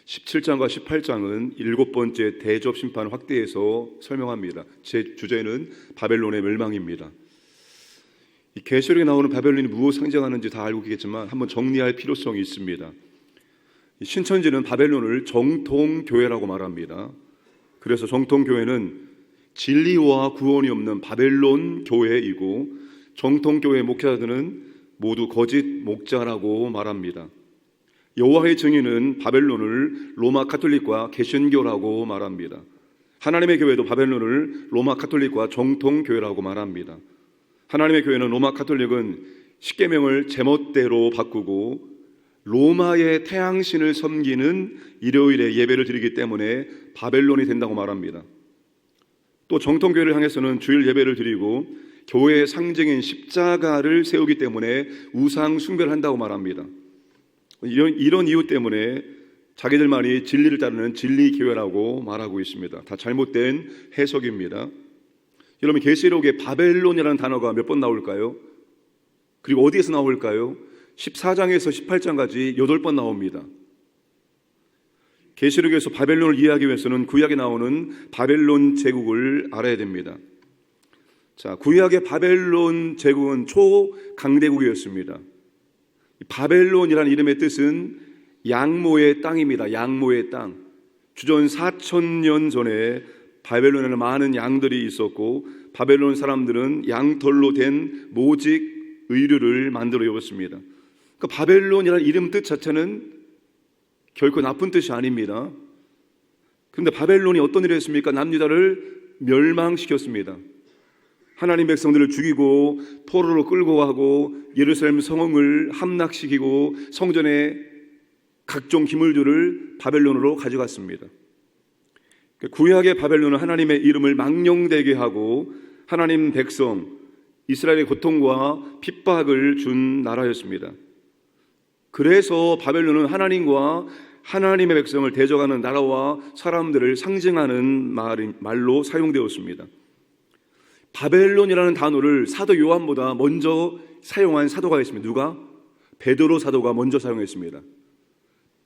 17장과 18장은 일곱 번째 대접 심판 확대해서 설명합니다. 제 주제는 바벨론의 멸망입니다. 이 계시록에 나오는 바벨론이 무엇을 상징하는지 다 알고 계시겠지만 한번 정리할 필요성이 있습니다. 신천지는 바벨론을 정통교회라고 말합니다. 그래서 정통교회는 진리와 구원이 없는 바벨론 교회이고, 정통교회 목회자들은 모두 거짓 목자라고 말합니다. 여호와의 증인은 바벨론을 로마 가톨릭과 개신교라고 말합니다. 하나님의 교회도 바벨론을 로마 가톨릭과 정통교회라고 말합니다. 하나님의 교회는 로마 가톨릭은 십계명을 제멋대로 바꾸고 로마의 태양신을 섬기는 일요일에 예배를 드리기 때문에 바벨론이 된다고 말합니다. 또 정통교회를 향해서는 주일 예배를 드리고 교회의 상징인 십자가를 세우기 때문에 우상 숭배를 한다고 말합니다. 이런 이유 때문에 자기들만이 진리를 따르는 진리교회라고 말하고 있습니다. 다 잘못된 해석입니다. 여러분, 계시록에 바벨론이라는 단어가 몇 번 나올까요? 그리고 어디에서 나올까요? 14장에서 18장까지 8번 나옵니다. 계시록에서 바벨론을 이해하기 위해서는 구약에 나오는 바벨론 제국을 알아야 됩니다. 자, 구약의 바벨론 제국은 초강대국이었습니다. 바벨론이라는 이름의 뜻은 양모의 땅입니다. 양모의 땅. 주전 4,000년 전에 바벨론에는 많은 양들이 있었고, 바벨론 사람들은 양털로 된 모직 의류를 만들어 입었습니다. 그러니까 바벨론이라는 이름 뜻 자체는 결코 나쁜 뜻이 아닙니다. 그런데 바벨론이 어떤 일을 했습니까? 남유다를 멸망시켰습니다. 하나님 백성들을 죽이고 포로로 끌고 가고 예루살렘 성을 함락시키고 성전에 각종 기물들을 바벨론으로 가져갔습니다. 구약의 바벨론은 하나님의 이름을 망령되게 하고 하나님 백성 이스라엘의 고통과 핍박을 준 나라였습니다. 그래서 바벨론은 하나님과 하나님의 백성을 대적하는 나라와 사람들을 상징하는 말로 사용되었습니다. 바벨론이라는 단어를 사도 요한보다 먼저 사용한 사도가 있습니다. 누가? 베드로 사도가 먼저 사용했습니다.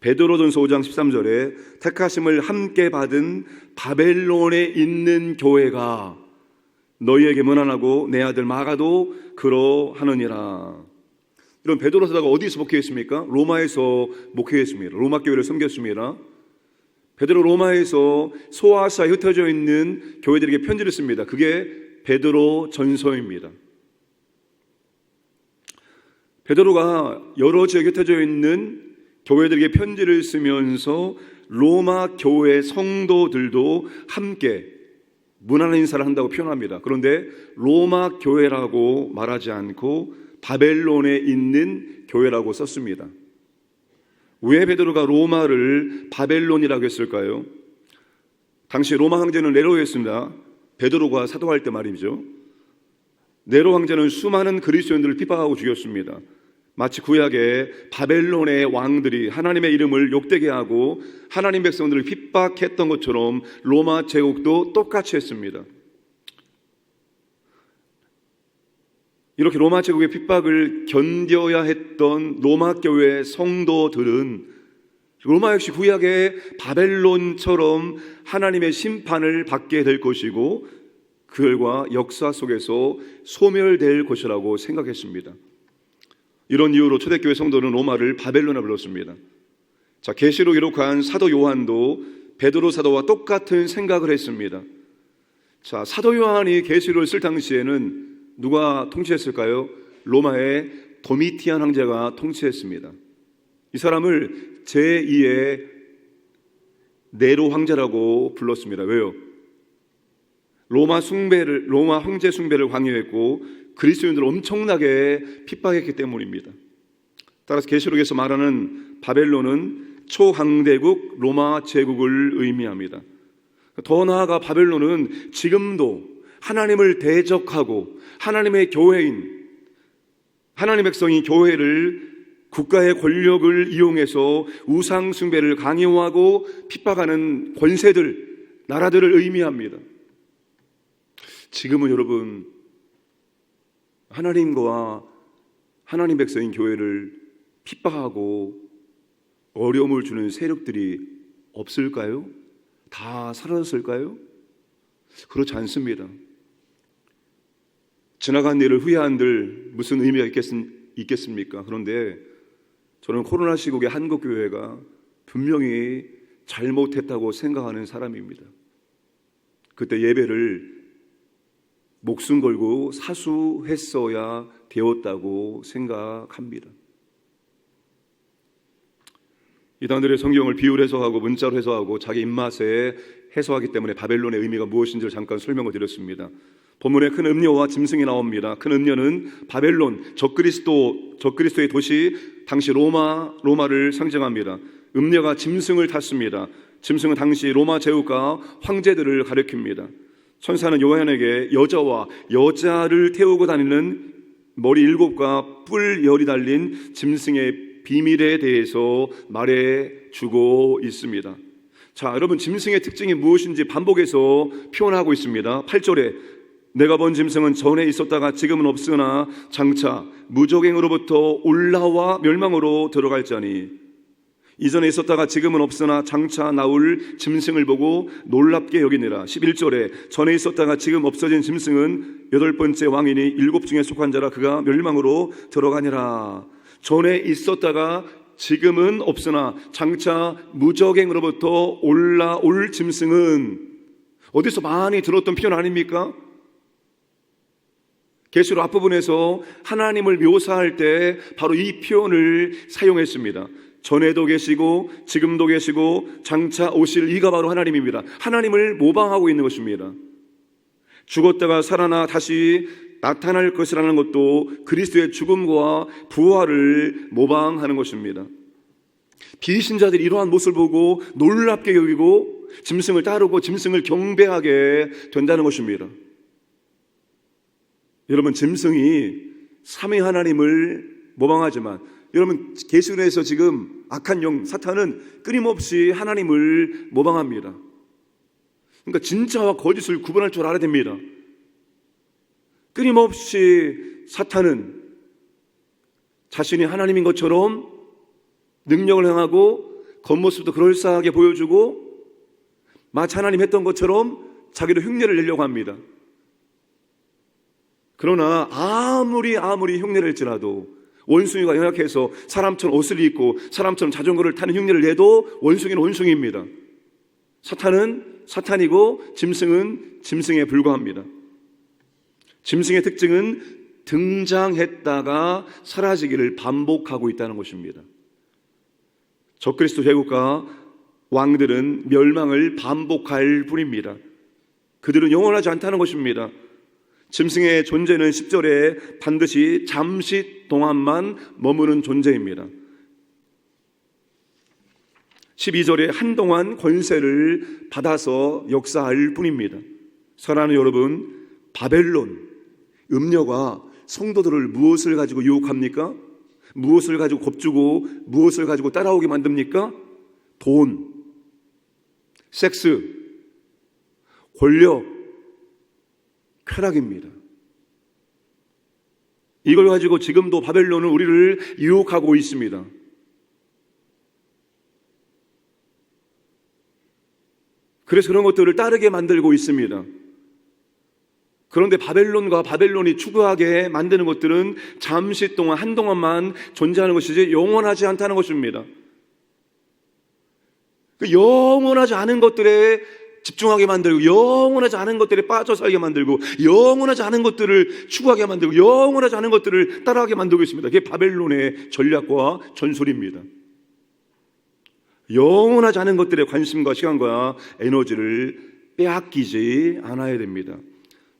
베드로전서 5장 13절에 택하심을 함께 받은 바벨론에 있는 교회가 너희에게 문안하고 내 아들 마가도 그러하느니라. 이런 베드로 사도가 어디서 목회했습니까? 로마에서 목회했습니다. 로마 교회를 섬겼습니다. 베드로 로마에서 소아시아에 흩어져 있는 교회들에게 편지를 씁니다. 그게 베드로 전서입니다. 베드로가 여러 지역에 흩어져 있는 교회들에게 편지를 쓰면서 로마 교회 성도들도 함께 문안 인사를 한다고 표현합니다. 그런데 로마 교회라고 말하지 않고 바벨론에 있는 교회라고 썼습니다. 왜 베드로가 로마를 바벨론이라고 했을까요? 당시 로마 황제는 네로였습니다. 베드로가 사도할 때 말이죠. 네로 황제는 수많은 그리스도인들을 핍박하고 죽였습니다. 마치 구약의 바벨론의 왕들이 하나님의 이름을 욕되게 하고 하나님 백성들을 핍박했던 것처럼 로마 제국도 똑같이 했습니다. 이렇게 로마 제국의 핍박을 견뎌야 했던 로마 교회 성도들은 로마 역시 구약의 바벨론처럼 하나님의 심판을 받게 될 것이고 그 결과 역사 속에서 소멸될 것이라고 생각했습니다. 이런 이유로 초대교회 성도는 로마를 바벨론이라 불렀습니다. 자, 계시록 기록한 사도 요한도 베드로 사도와 똑같은 생각을 했습니다. 자, 사도 요한이 계시록을 쓸 당시에는 누가 통치했을까요? 로마의 도미티안 황제가 통치했습니다. 이 사람을 제2의 네로 황제라고 불렀습니다. 왜요? 로마 황제 숭배를 강요했고 그리스도인들을 엄청나게 핍박했기 때문입니다. 따라서 계시록에서 말하는 바벨론은 초강대국 로마 제국을 의미합니다. 더 나아가 바벨론은 지금도 하나님을 대적하고 하나님의 교회인 하나님의 백성인 교회를 국가의 권력을 이용해서 우상 숭배를 강요하고 핍박하는 권세들, 나라들을 의미합니다. 지금은 여러분 하나님과 하나님 백성인 교회를 핍박하고 어려움을 주는 세력들이 없을까요? 다 사라졌을까요? 그렇지 않습니다. 지나간 일을 후회한들 무슨 의미가 있겠습니까? 그런데 저는 코로나 시국에 한국교회가 분명히 잘못했다고 생각하는 사람입니다. 그때 예배를 목숨 걸고 사수했어야 되었다고 생각합니다. 이단들의 성경을 비유로 해석하고 문자로 해석하고 자기 입맛에 해석하기 때문에 바벨론의 의미가 무엇인지를 잠깐 설명을 드렸습니다. 본문에 큰 음녀와 짐승이 나옵니다. 큰 음녀는 바벨론, 적그리스도의 도시, 당시 로마를 상징합니다. 음녀가 짐승을 탔습니다. 짐승은 당시 로마 제국과 황제들을 가리킵니다. 천사는 요한에게 여자와 여자를 태우고 다니는 머리 7과 뿔 10이 달린 짐승의 비밀에 대해서 말해주고 있습니다. 자, 여러분, 짐승의 특징이 무엇인지 반복해서 표현하고 있습니다. 8절에 내가 본 짐승은 전에 있었다가 지금은 없으나 장차 무적행으로부터 올라와 멸망으로 들어갈 자니, 이전에 있었다가 지금은 없으나 장차 나올 짐승을 보고 놀랍게 여기니라. 11절에 전에 있었다가 지금 없어진 짐승은 8번째 왕이니 7 중에 속한 자라 그가 멸망으로 들어가니라. 전에 있었다가 지금은 없으나 장차 무적행으로부터 올라올 짐승은, 어디서 많이 들었던 표현 아닙니까? 계시록 앞부분에서 하나님을 묘사할 때 바로 이 표현을 사용했습니다. 전에도 계시고 지금도 계시고 장차 오실 이가 바로 하나님입니다. 하나님을 모방하고 있는 것입니다. 죽었다가 살아나 다시 나타날 것이라는 것도 그리스도의 죽음과 부활을 모방하는 것입니다. 비신자들이 이러한 모습을 보고 놀랍게 여기고 짐승을 따르고 짐승을 경배하게 된다는 것입니다. 여러분, 짐승이 삼위 하나님을 모방하지만, 여러분, 계시록에서 지금 악한 영 사탄은 끊임없이 하나님을 모방합니다. 그러니까 진짜와 거짓을 구분할 줄 알아야 됩니다. 끊임없이 사탄은 자신이 하나님인 것처럼 능력을 행하고 겉모습도 그럴싸하게 보여주고 마치 하나님 했던 것처럼 자기도 흉내를 내려고 합니다. 그러나 아무리 흉내를 낼지라도 원숭이가 연약해서 사람처럼 옷을 입고 사람처럼 자전거를 타는 흉내를 내도 원숭이는 원숭이입니다. 사탄은 사탄이고 짐승은 짐승에 불과합니다. 짐승의 특징은 등장했다가 사라지기를 반복하고 있다는 것입니다. 적그리스도 제국과 왕들은 멸망을 반복할 뿐입니다. 그들은 영원하지 않다는 것입니다. 짐승의 존재는 10절에 반드시 잠시 동안만 머무는 존재입니다. 12절에 한동안 권세를 받아서 역사할 뿐입니다. 사랑하는 여러분, 바벨론, 음녀가 성도들을 무엇을 가지고 유혹합니까? 무엇을 가지고 겁주고 무엇을 가지고 따라오게 만듭니까? 돈, 섹스, 권력, 쾌락입니다. 이걸 가지고 지금도 바벨론은 우리를 유혹하고 있습니다. 그래서 그런 것들을 따르게 만들고 있습니다. 그런데 바벨론과 바벨론이 추구하게 만드는 것들은 잠시 동안, 한동안만 존재하는 것이지 영원하지 않다는 것입니다. 그 영원하지 않은 것들에 집중하게 만들고, 영원하지 않은 것들에 빠져 살게 만들고, 영원하지 않은 것들을 추구하게 만들고, 영원하지 않은 것들을 따라하게 만들고 있습니다. 그게 바벨론의 전략과 전술입니다. 영원하지 않은 것들에 관심과 시간과 에너지를 빼앗기지 않아야 됩니다.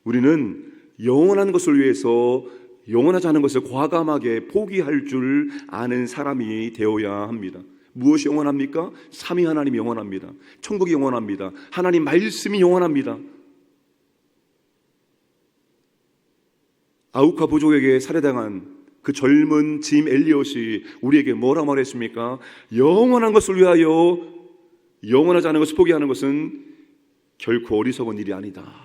우리는 영원한 것을 위해서 영원하지 않은 것을 과감하게 포기할 줄 아는 사람이 되어야 합니다. 무엇이 영원합니까? 삼위 하나님이 영원합니다. 천국이 영원합니다. 하나님 말씀이 영원합니다. 아우카 부족에게 살해당한 그 젊은 짐 엘리엇이 우리에게 뭐라 말했습니까? 영원한 것을 위하여 영원하지 않은 것을 포기하는 것은 결코 어리석은 일이 아니다.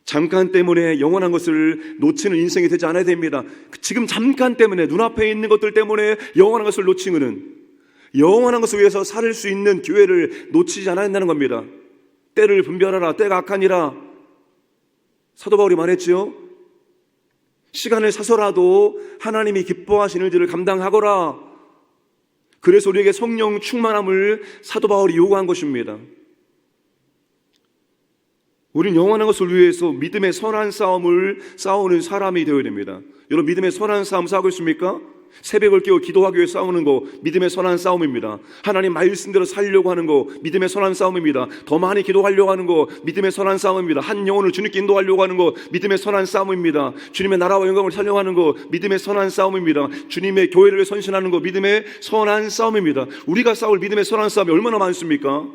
잠깐 때문에 영원한 것을 놓치는 인생이 되지 않아야 됩니다. 지금 잠깐 때문에, 눈앞에 있는 것들 때문에 영원한 것을 놓치는, 영원한 것을 위해서 살 수 있는 기회를 놓치지 않아야 한다는 겁니다. 때를 분별하라. 때가 악하니라. 사도 바울이 말했지요. 시간을 사서라도 하나님이 기뻐하시는 일들을 감당하거라. 그래서 우리에게 성령 충만함을 사도 바울이 요구한 것입니다. 우린 영원한 것을 위해서 믿음의 선한 싸움을 싸우는 사람이 되어야 됩니다. 여러분, 믿음의 선한 싸움 싸우고 있습니까? 새벽을 깨워 기도하기 위해 싸우는 거 믿음의 선한 싸움입니다. 하나님 말씀대로 살려고 하는 거 믿음의 선한 싸움입니다. 더 많이 기도하려고 하는 거 믿음의 선한 싸움입니다. 한 영혼을 주님께 인도하려고 하는 거 믿음의 선한 싸움입니다. 주님의 나라와 영광을 살려고 하는 거 믿음의 선한 싸움입니다. 주님의 교회를 위해 선신하는 거 믿음의 선한 싸움입니다. 우리가 싸울 믿음의 선한 싸움이 얼마나 많습니까?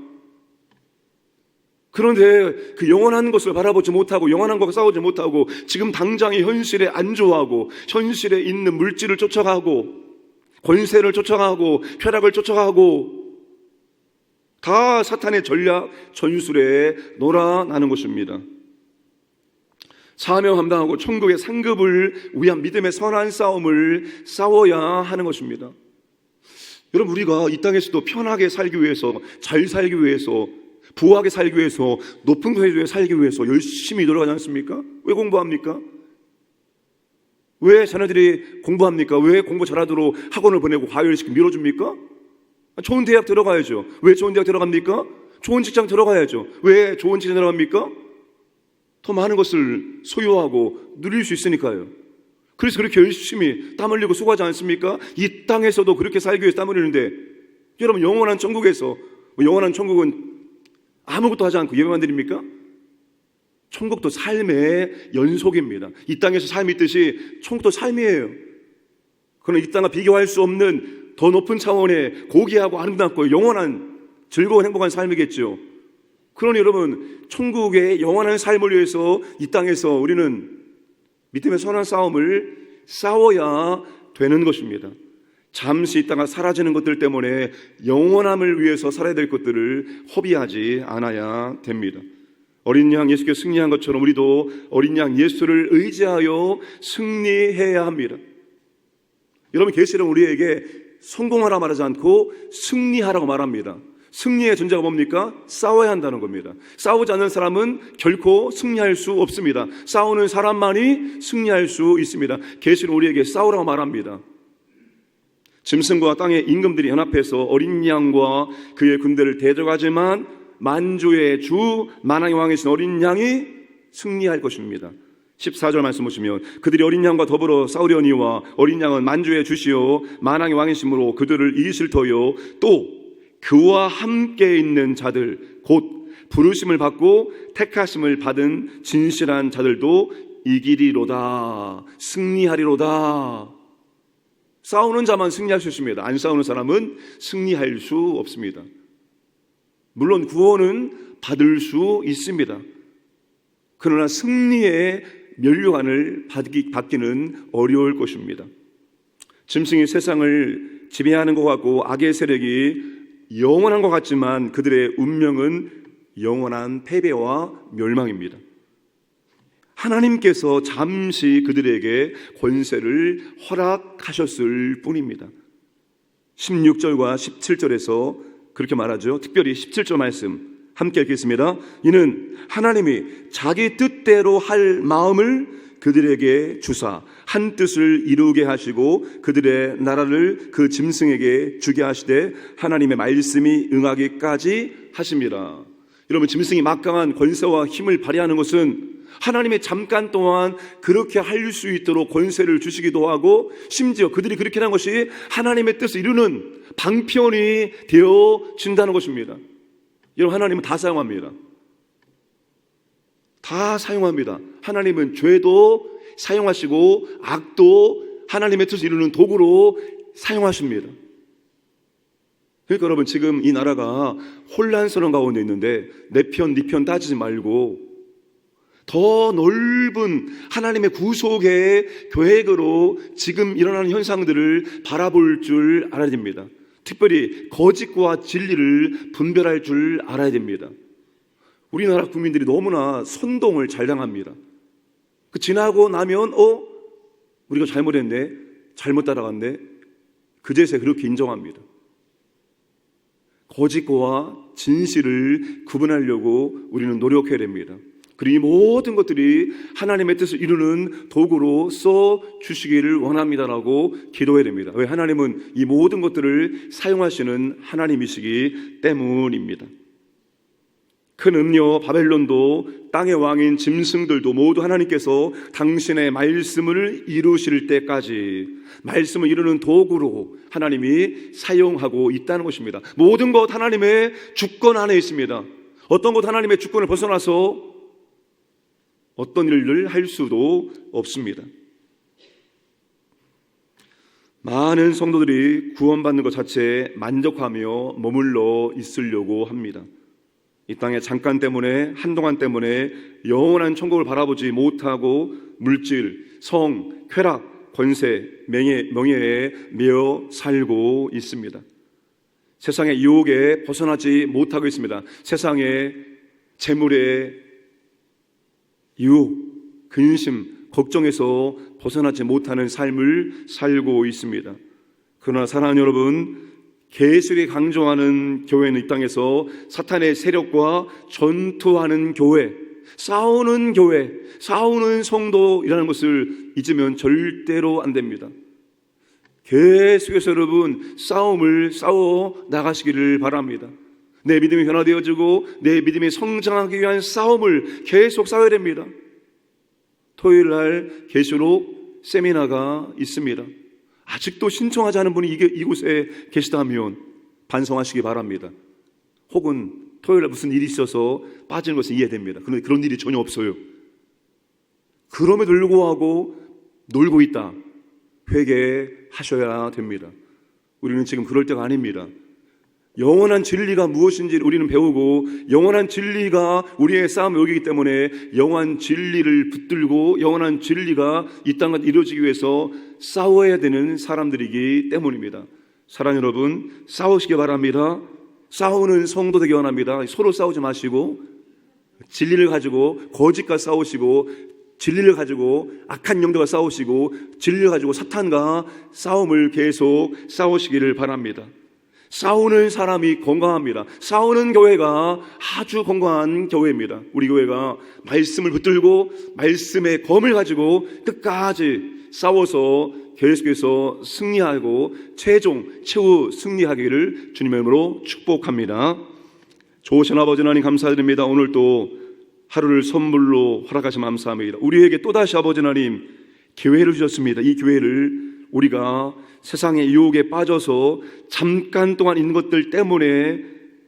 그런데 그 영원한 것을 바라보지 못하고 영원한 것과 싸우지 못하고 지금 당장의 현실에 안주하고 현실에 있는 물질을 쫓아가고 권세를 쫓아가고 쾌락을 쫓아가고 다 사탄의 전략 전술에 놀아나는 것입니다. 사명 감당하고 천국의 상급을 위한 믿음의 선한 싸움을 싸워야 하는 것입니다. 여러분, 우리가 이 땅에서도 편하게 살기 위해서, 잘 살기 위해서, 부하게 살기 위해서, 높은 곳에 살기 위해서 열심히 노력하지 않습니까? 왜 공부합니까? 왜 자녀들이 공부합니까? 왜 공부 잘하도록 학원을 보내고 과외를 밀어줍니까? 좋은 대학 들어가야죠. 왜 좋은 대학 들어갑니까? 좋은 직장 들어가야죠. 왜 좋은 직장 들어갑니까? 더 많은 것을 소유하고 누릴 수 있으니까요. 그래서 그렇게 열심히 땀 흘리고 수고하지 않습니까? 이 땅에서도 그렇게 살기 위해서 땀 흘리는데, 여러분, 영원한 천국에서, 영원한 천국은 아무것도 하지 않고 예배만 드립니까? 천국도 삶의 연속입니다. 이 땅에서 삶이 있듯이 천국도 삶이에요. 그러나 이 땅과 비교할 수 없는 더 높은 차원의 고귀하고 아름답고 영원한 즐거운 행복한 삶이겠죠. 그러니 여러분, 천국의 영원한 삶을 위해서 이 땅에서 우리는 믿음의 선한 싸움을 싸워야 되는 것입니다. 잠시 있다가 사라지는 것들 때문에 영원함을 위해서 살아야 될 것들을 허비하지 않아야 됩니다. 어린 양 예수께서 승리한 것처럼 우리도 어린 양 예수를 의지하여 승리해야 합니다. 여러분, 계시는 우리에게 성공하라 말하지 않고 승리하라고 말합니다. 승리의 전제가 뭡니까? 싸워야 한다는 겁니다. 싸우지 않는 사람은 결코 승리할 수 없습니다. 싸우는 사람만이 승리할 수 있습니다. 계시는 우리에게 싸우라고 말합니다. 짐승과 땅의 임금들이 연합해서 어린 양과 그의 군대를 대적하지만 만주의 주 만왕의 왕이신 어린 양이 승리할 것입니다. 14절 말씀 보시면 그들이 어린 양과 더불어 싸우려니와 어린 양은 만주의 주시요 만왕의 왕이심으로 그들을 이기실 터요 또 그와 함께 있는 자들 곧 부르심을 받고 택하심을 받은 진실한 자들도 이기리로다. 승리하리로다. 싸우는 자만 승리할 수 있습니다. 안 싸우는 사람은 승리할 수 없습니다. 물론 구원은 받을 수 있습니다. 그러나 승리의 면류관을 받기는 어려울 것입니다. 짐승이 세상을 지배하는 것 같고 악의 세력이 영원한 것 같지만 그들의 운명은 영원한 패배와 멸망입니다. 하나님께서 잠시 그들에게 권세를 허락하셨을 뿐입니다. 16절과 17절에서 그렇게 말하죠. 특별히 17절 말씀 함께 읽겠습니다. 이는 하나님이 자기 뜻대로 할 마음을 그들에게 주사 한 뜻을 이루게 하시고 그들의 나라를 그 짐승에게 주게 하시되 하나님의 말씀이 응하기까지 하십니다. 여러분, 짐승이 막강한 권세와 힘을 발휘하는 것은 하나님의 잠깐 동안 그렇게 할 수 있도록 권세를 주시기도 하고 심지어 그들이 그렇게 한 것이 하나님의 뜻을 이루는 방편이 되어진다는 것입니다. 여러분, 하나님은 다 사용합니다. 다 사용합니다. 하나님은 죄도 사용하시고 악도 하나님의 뜻을 이루는 도구로 사용하십니다. 그러니까 여러분, 지금 이 나라가 혼란스러운 가운데 있는데 내 편, 네 편 따지지 말고 더 넓은 하나님의 구속의 계획으로 지금 일어나는 현상들을 바라볼 줄 알아야 됩니다. 특별히 거짓과 진리를 분별할 줄 알아야 됩니다. 우리나라 국민들이 너무나 선동을 잘 당합니다. 그 지나고 나면 우리가 잘못했네, 잘못 따라갔네, 그제서야 그렇게 인정합니다. 거짓과 진실을 구분하려고 우리는 노력해야 됩니다. 그리고 이 모든 것들이 하나님의 뜻을 이루는 도구로 써 주시기를 원합니다라고 기도해야 됩니다. 왜? 하나님은 이 모든 것들을 사용하시는 하나님이시기 때문입니다. 큰 음녀 바벨론도 땅의 왕인 짐승들도 모두 하나님께서 당신의 말씀을 이루실 때까지 말씀을 이루는 도구로 하나님이 사용하고 있다는 것입니다. 모든 것 하나님의 주권 안에 있습니다. 어떤 것 하나님의 주권을 벗어나서 어떤 일을 할 수도 없습니다. 많은 성도들이 구원받는 것 자체에 만족하며 머물러 있으려고 합니다. 이 땅에 잠깐 때문에, 한동안 때문에 영원한 천국을 바라보지 못하고 물질, 성, 쾌락, 권세, 명예에 매여 살고 있습니다. 세상의 유혹에 벗어나지 못하고 있습니다. 세상의 재물의 유혹, 근심, 걱정에서 벗어나지 못하는 삶을 살고 있습니다. 그러나 사랑하는 여러분, 계시록이 강조하는 교회는 이 땅에서 사탄의 세력과 전투하는 교회, 싸우는 교회, 싸우는 성도이라는 것을 잊으면 절대로 안 됩니다. 계속해서 여러분 싸움을 싸워 나가시기를 바랍니다. 내 믿음이 변화되어지고 내 믿음이 성장하기 위한 싸움을 계속 싸워야 됩니다. 토요일 날 계시록 세미나가 있습니다. 아직도 신청하지 않은 분이 이곳에 계시다면 반성하시기 바랍니다. 혹은 토요일 날 무슨 일이 있어서 빠지는 것은 이해됩니다. 그런데 그런 일이 전혀 없어요. 그럼에도 불구하고 놀고 있다. 회개하셔야 됩니다. 우리는 지금 그럴 때가 아닙니다. 영원한 진리가 무엇인지 우리는 배우고 영원한 진리가 우리의 싸움의 욕이기 때문에 영원한 진리를 붙들고 영원한 진리가 이 땅에 이루어지기 위해서 싸워야 되는 사람들이기 때문입니다. 사랑하는 여러분, 싸우시기 바랍니다. 싸우는 성도 되기 원합니다. 서로 싸우지 마시고 진리를 가지고 거짓과 싸우시고 진리를 가지고 악한 영들과 싸우시고 진리를 가지고 사탄과 싸움을 계속 싸우시기를 바랍니다. 싸우는 사람이 건강합니다. 싸우는 교회가 아주 건강한 교회입니다. 우리 교회가 말씀을 붙들고 말씀의 검을 가지고 끝까지 싸워서 계속해서 승리하고 최후 승리하기를 주님의 이름으로 축복합니다. 좋으신 아버지 하나님 감사드립니다. 오늘 또 하루를 선물로 허락하신 감사합니다. 우리에게 또다시 아버지 하나님 기회를 주셨습니다. 이 기회를 우리가 세상의 유혹에 빠져서 잠깐 동안 있는 것들 때문에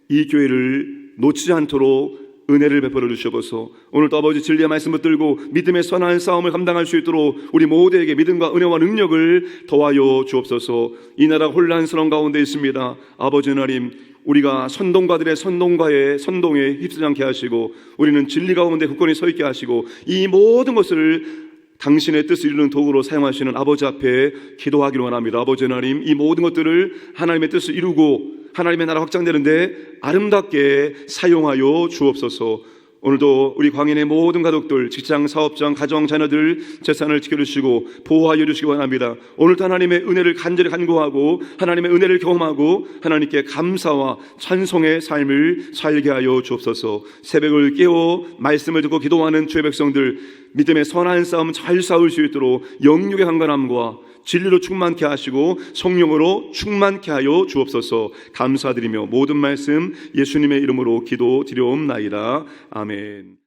이 기회를 놓치지 않도록 은혜를 베풀어 주셔서 오늘도 아버지 진리의 말씀 붙들고 믿음의 선한 싸움을 감당할 수 있도록 우리 모두에게 믿음과 은혜와 능력을 더하여 주옵소서. 이 나라 혼란스러운 가운데 있습니다. 아버지 하나님, 우리가 선동가들의 선동에 휩쓰지 않게 하시고 우리는 진리 가운데 굳건히 서 있게 하시고 이 모든 것을 당신의 뜻을 이루는 도구로 사용하시는 아버지 앞에 기도하기를 원합니다. 아버지 하나님, 이 모든 것들을 하나님의 뜻을 이루고 하나님의 나라 확장되는데 아름답게 사용하여 주옵소서. 오늘도 우리 광인의 모든 가족들, 직장, 사업장, 가정, 자녀들 재산을 지켜주시고 보호하여 주시기 원합니다. 오늘도 하나님의 은혜를 간절히 간구하고 하나님의 은혜를 경험하고 하나님께 감사와 찬송의 삶을 살게 하여 주옵소서. 새벽을 깨워 말씀을 듣고 기도하는 주의 백성들 믿음의 선한 싸움 잘 싸울 수 있도록 영육의 강건함과 진리로 충만케 하시고 성령으로 충만케 하여 주옵소서. 감사드리며 모든 말씀 예수님의 이름으로 기도드려옵나이다. 아멘.